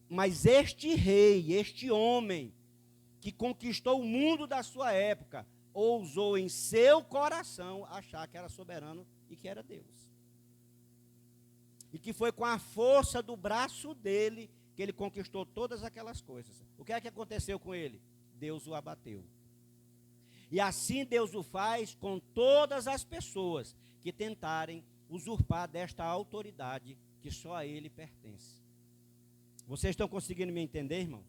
Mas este rei, este homem, que conquistou o mundo da sua época, ousou em seu coração achar que era soberano e que era Deus. E que foi com a força do braço dele que ele conquistou todas aquelas coisas. O que é que aconteceu com ele? Deus o abateu. E assim Deus o faz com todas as pessoas que tentarem usurpar desta autoridade que só a ele pertence. Vocês estão conseguindo me entender, irmãos?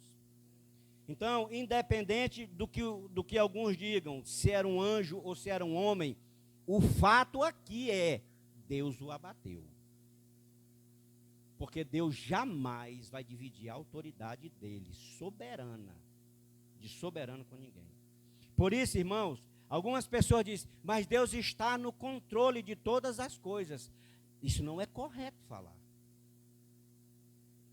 Então, independente do que alguns digam, se era um anjo ou se era um homem, o fato aqui é, Deus o abateu. Porque Deus jamais vai dividir a autoridade dele, soberana, de soberano com ninguém. Por isso, irmãos, algumas pessoas dizem, mas Deus está no controle de todas as coisas. Isso não é correto falar.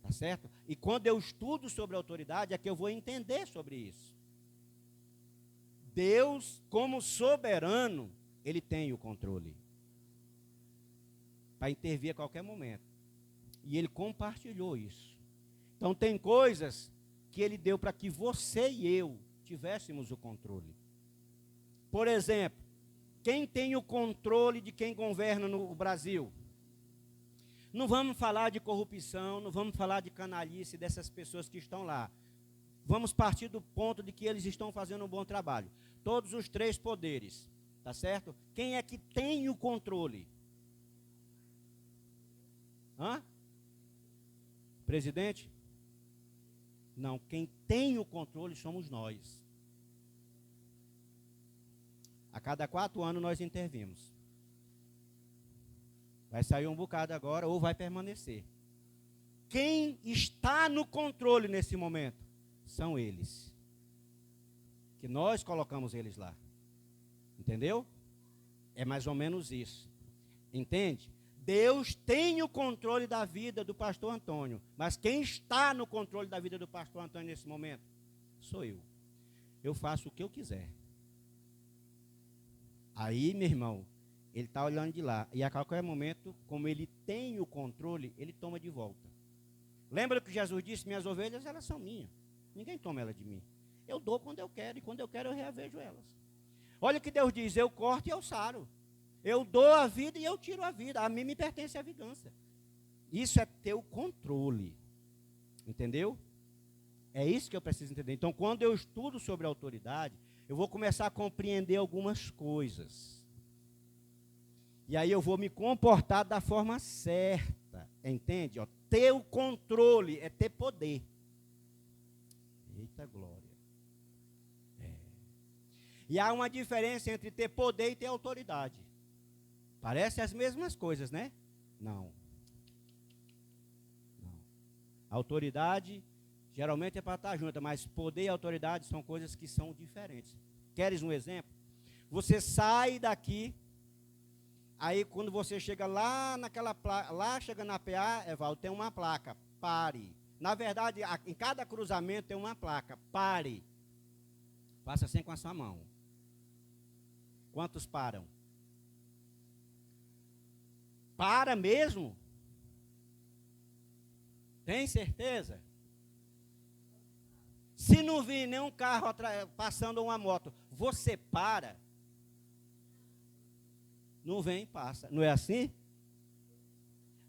Tá certo? E quando eu estudo sobre a autoridade, é que eu vou entender sobre isso. Deus, como soberano, ele tem o controle para intervir a qualquer momento. E ele compartilhou isso. Então tem coisas que ele deu para que você e eu tivéssemos o controle. Por exemplo, quem tem o controle de quem governa no Brasil? Não vamos falar de corrupção, não vamos falar de canalice dessas pessoas que estão lá. Vamos partir do ponto de que eles estão fazendo um bom trabalho. Todos os três poderes, tá certo? Quem é que tem o controle? Hã? Presidente? Não, quem tem o controle somos nós. A cada 4 anos nós intervimos. Vai sair um bocado agora ou vai permanecer. Quem está no controle nesse momento? São eles. Que nós colocamos eles lá. Entendeu? É mais ou menos isso. Entende? Deus tem o controle da vida do pastor Antônio. Mas quem está no controle da vida do pastor Antônio nesse momento? Sou eu. Eu faço o que eu quiser. Aí, meu irmão, ele está olhando de lá. E a qualquer momento, como ele tem o controle, ele toma de volta. Lembra que Jesus disse, minhas ovelhas, elas são minhas. Ninguém toma elas de mim. Eu dou quando eu quero, e quando eu quero eu reavejo elas. Olha o que Deus diz, eu corto e eu saro. Eu dou a vida e eu tiro a vida. A mim me pertence a vingança. Isso é ter o controle. Entendeu? É isso que eu preciso entender. Então, quando eu estudo sobre a autoridade, eu vou começar a compreender algumas coisas. E aí eu vou me comportar da forma certa. Entende? Ó, ter o controle é ter poder. Eita glória. E há uma diferença entre ter poder e ter autoridade. Parece as mesmas coisas, né? Não. Autoridade geralmente é para estar junta, mas poder e autoridade são coisas que são diferentes. Queres um exemplo? Você sai daqui, aí quando você chega lá naquela placa, lá chega na PA, Evaldo, tem uma placa, pare. Na verdade, em cada cruzamento tem uma placa, pare. Faça assim com a sua mão. Quantos param? Para mesmo? Tem certeza? Se não vir nenhum carro passando uma moto, você para? Não vem e passa. Não é assim?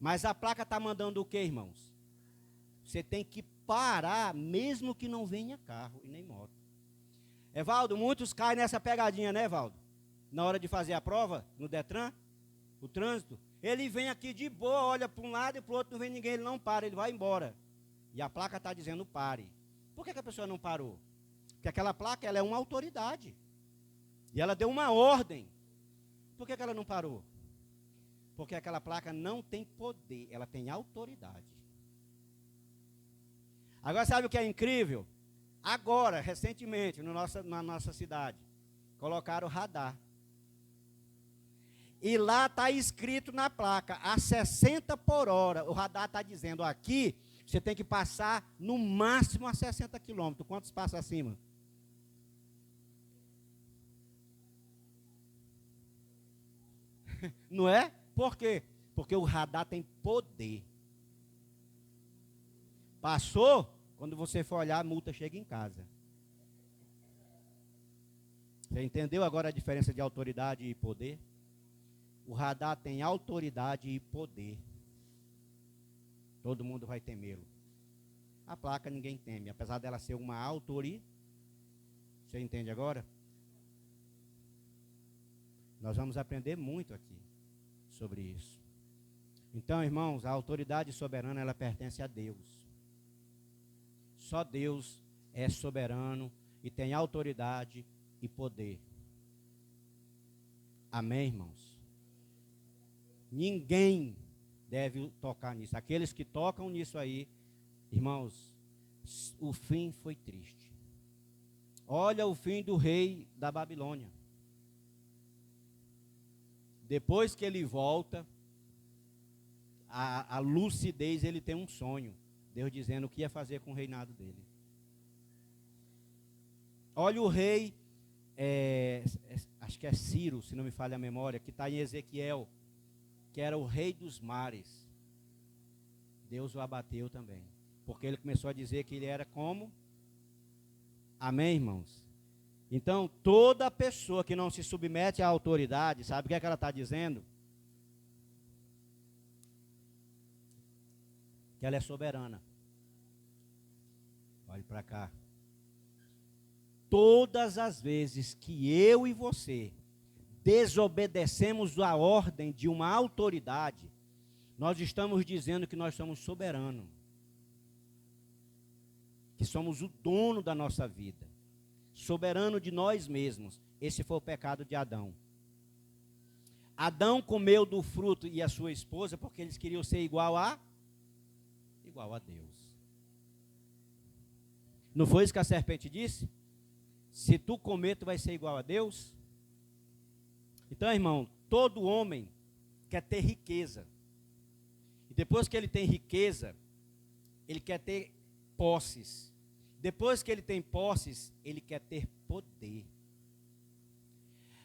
Mas a placa está mandando o quê, irmãos? Você tem que parar, mesmo que não venha carro e nem moto. Evaldo, muitos caem nessa pegadinha, né, Evaldo? Na hora de fazer a prova, no Detran, o trânsito, ele vem aqui de boa, olha para um lado e para o outro, não vem ninguém, ele não para, ele vai embora. E a placa está dizendo pare. Por que a pessoa não parou? Porque aquela placa, ela é uma autoridade. E ela deu uma ordem. Por que ela não parou? Porque aquela placa não tem poder, ela tem autoridade. Agora, sabe o que é incrível? Agora, recentemente, na nossa cidade, colocaram radar. E lá está escrito na placa, a 60 por hora. O radar está dizendo aqui, você tem que passar no máximo a 60 quilômetros. Quantos passa acima? Não é? Por quê? Porque o radar tem poder Passou, quando você for olhar, a multa chega em casa. Você entendeu agora a diferença de autoridade e poder? O radar tem autoridade e poder. Todo mundo vai temê-lo. A placa ninguém teme, apesar dela ser uma autoridade. Você entende agora? Nós vamos aprender muito aqui sobre isso. Então, irmãos, a autoridade soberana, ela pertence a Deus. Só Deus é soberano e tem autoridade e poder. Amém, irmãos? Ninguém deve tocar nisso. Aqueles que tocam nisso aí, irmãos, o fim foi triste. Olha o fim do rei da Babilônia. Depois que ele volta, a lucidez, ele tem um sonho. Deus dizendo o que ia fazer com o reinado dele. Olha o rei, acho que é Ciro, se não me falha a memória, que está em Ezequiel, que era o rei dos mares. Deus o abateu também, porque ele começou a dizer que ele era como? Amém, irmãos? Então, toda pessoa que não se submete à autoridade, sabe o que é que ela está dizendo? Que ela é soberana. Olhe para cá. Todas as vezes que eu e você desobedecemos a ordem de uma autoridade, nós estamos dizendo que nós somos soberanos. Que somos o dono da nossa vida. Soberano de nós mesmos. Esse foi o pecado de Adão. Adão comeu do fruto e a sua esposa porque eles queriam ser igual a Deus. Não foi isso que a serpente disse? Se tu comer, tu vai ser igual a Deus? Então, irmão, todo homem quer ter riqueza. E depois que ele tem riqueza, ele quer ter posses. Depois que ele tem posses, ele quer ter poder.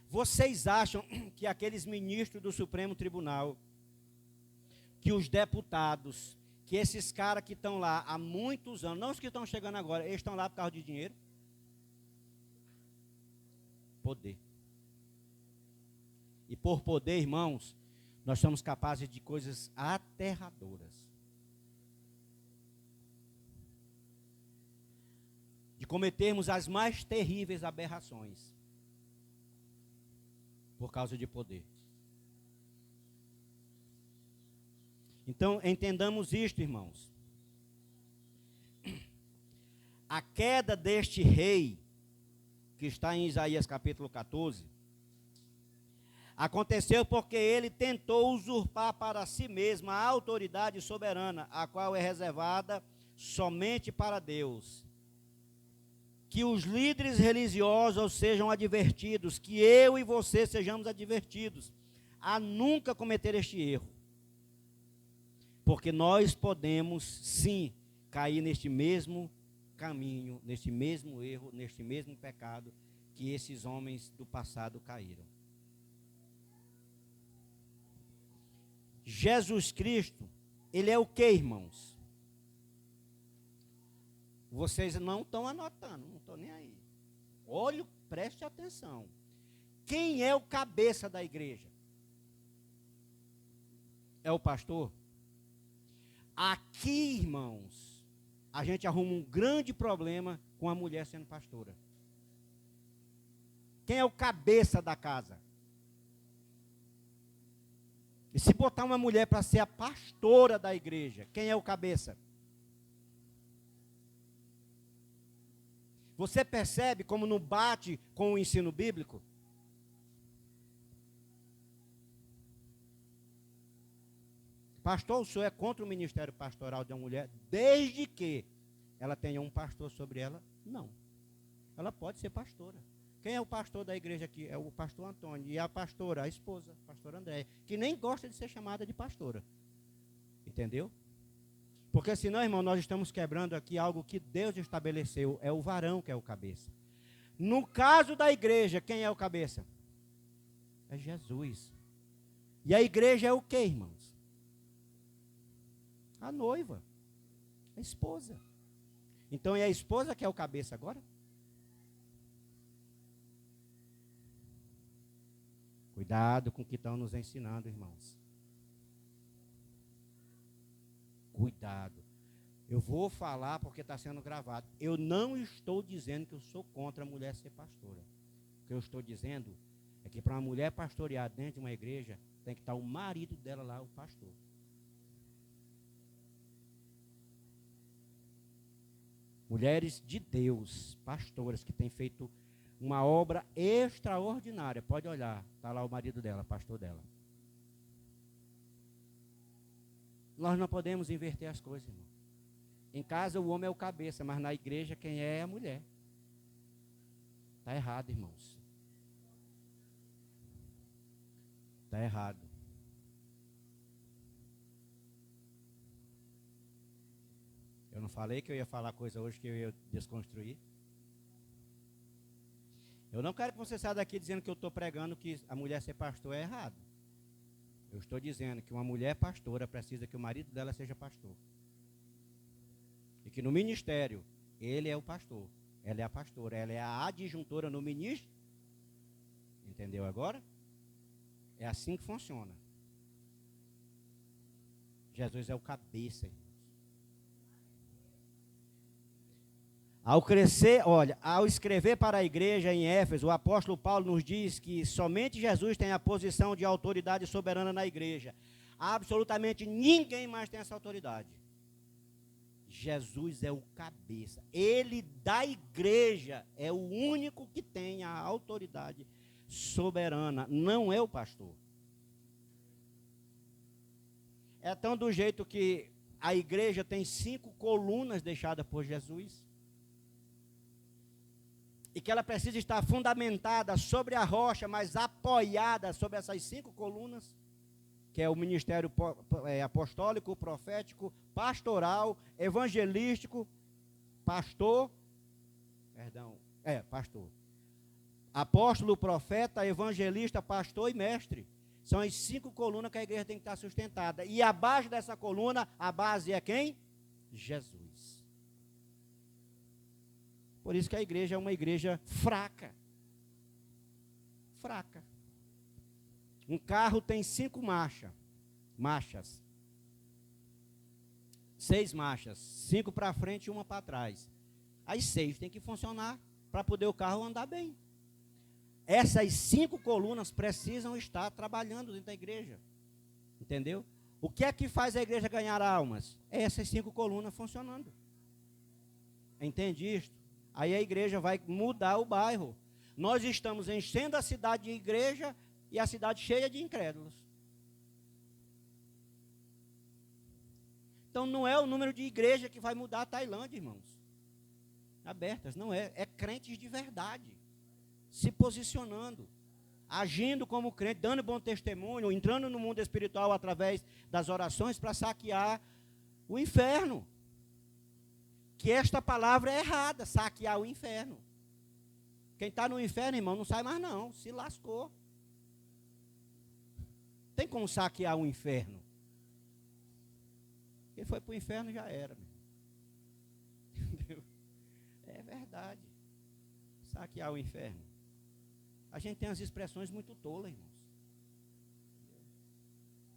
Vocês acham que aqueles ministros do Supremo Tribunal, que os deputados, que esses caras que estão lá há muitos anos, não os que estão chegando agora, eles estão lá por causa de dinheiro? Poder. E por poder, irmãos, nós somos capazes de coisas aterradoras. De cometermos as mais terríveis aberrações por causa de poder. Então, entendamos isto, irmãos. A queda deste rei, que está em Isaías capítulo 14, aconteceu porque ele tentou usurpar para si mesmo a autoridade soberana, a qual é reservada somente para Deus. Que os líderes religiosos sejam advertidos, que eu e você sejamos advertidos a nunca cometer este erro. Porque nós podemos, sim, cair neste mesmo caminho, neste mesmo erro, neste mesmo pecado que esses homens do passado caíram. Jesus Cristo, ele é o que, irmãos? Vocês não estão anotando, não estou nem aí. Olha, preste atenção. Quem é o cabeça da igreja? É o pastor? Aqui, irmãos, a gente arruma um grande problema com a mulher sendo pastora. Quem é o cabeça da casa? E se botar uma mulher para ser a pastora da igreja, quem é o cabeça? Você percebe como não bate com o ensino bíblico? Pastor, o senhor é contra o ministério pastoral de uma mulher, desde que ela tenha um pastor sobre ela? Não. Ela pode ser pastora. Quem é o pastor da igreja aqui? É o pastor Antônio. E a pastora, a esposa, a pastora Andréia, que nem gosta de ser chamada de pastora. Entendeu? Porque senão, irmão, nós estamos quebrando aqui algo que Deus estabeleceu. É o varão que é o cabeça. No caso da igreja, quem é o cabeça? É Jesus. E a igreja é o quê, irmãos? A noiva. É A esposa. Então é a esposa que é o cabeça agora? Cuidado com o que estão nos ensinando, irmãos. Cuidado. Eu vou falar porque está sendo gravado. Eu não estou dizendo que eu sou contra a mulher ser pastora. O que eu estou dizendo é que para uma mulher pastorear dentro de uma igreja, tem que estar o marido dela lá, o pastor. Mulheres de Deus, pastoras, que têm feito uma obra extraordinária. Pode olhar, está lá o marido dela, pastor dela. Nós não podemos inverter as coisas, irmão. Em casa o homem é o cabeça, mas na igreja quem é a mulher. Está errado, irmãos. Está errado. Eu não falei que eu ia falar coisa hoje que eu ia desconstruir? Eu não quero que você saia daqui dizendo que eu estou pregando que a mulher ser pastor é errado. Eu estou dizendo que uma mulher pastora precisa que o marido dela seja pastor. E que no ministério, ele é o pastor, ela é a pastora, ela é a adjuntora no ministro. Entendeu agora? É assim que funciona. Jesus é o cabeça, irmãos. Ao crescer, olha, ao escrever para a igreja em Éfeso, o apóstolo Paulo nos diz que somente Jesus tem a posição de autoridade soberana na igreja. Absolutamente ninguém mais tem essa autoridade. Jesus é o cabeça. Ele da igreja é o único que tem a autoridade soberana, não é o pastor. É tão do jeito que a igreja tem 5 colunas deixadas por Jesus, e que ela precisa estar fundamentada sobre a rocha, mas apoiada sobre essas 5 colunas, que é o ministério apostólico, profético, pastoral, evangelístico, pastor, apóstolo, profeta, evangelista, pastor e mestre. São as 5 colunas que a igreja tem que estar sustentada. E abaixo dessa coluna, a base é quem? Jesus. Por isso que a igreja é uma igreja fraca. Fraca. Um carro tem 5 marchas. 6 marchas. 5 para frente e 1 para trás. As 6 tem que funcionar para poder o carro andar bem. Essas 5 colunas precisam estar trabalhando dentro da igreja. Entendeu? O que é que faz a igreja ganhar almas? É essas 5 colunas funcionando. Entende isto? Aí a igreja vai mudar o bairro. Nós estamos enchendo a cidade de igreja e a cidade cheia de incrédulos. Então não é o número de igreja que vai mudar a Tailândia, irmãos. Abertas, não é. É crentes de verdade. Se posicionando. Agindo como crente, dando bom testemunho, entrando no mundo espiritual através das orações para saquear o inferno. Que esta palavra é errada, saquear o inferno. Quem está no inferno, irmão, não sai mais não, se lascou. Tem como saquear o inferno. Quem foi para o inferno já era. Entendeu? É verdade. Saquear o inferno. A gente tem as expressões muito tolas, irmão.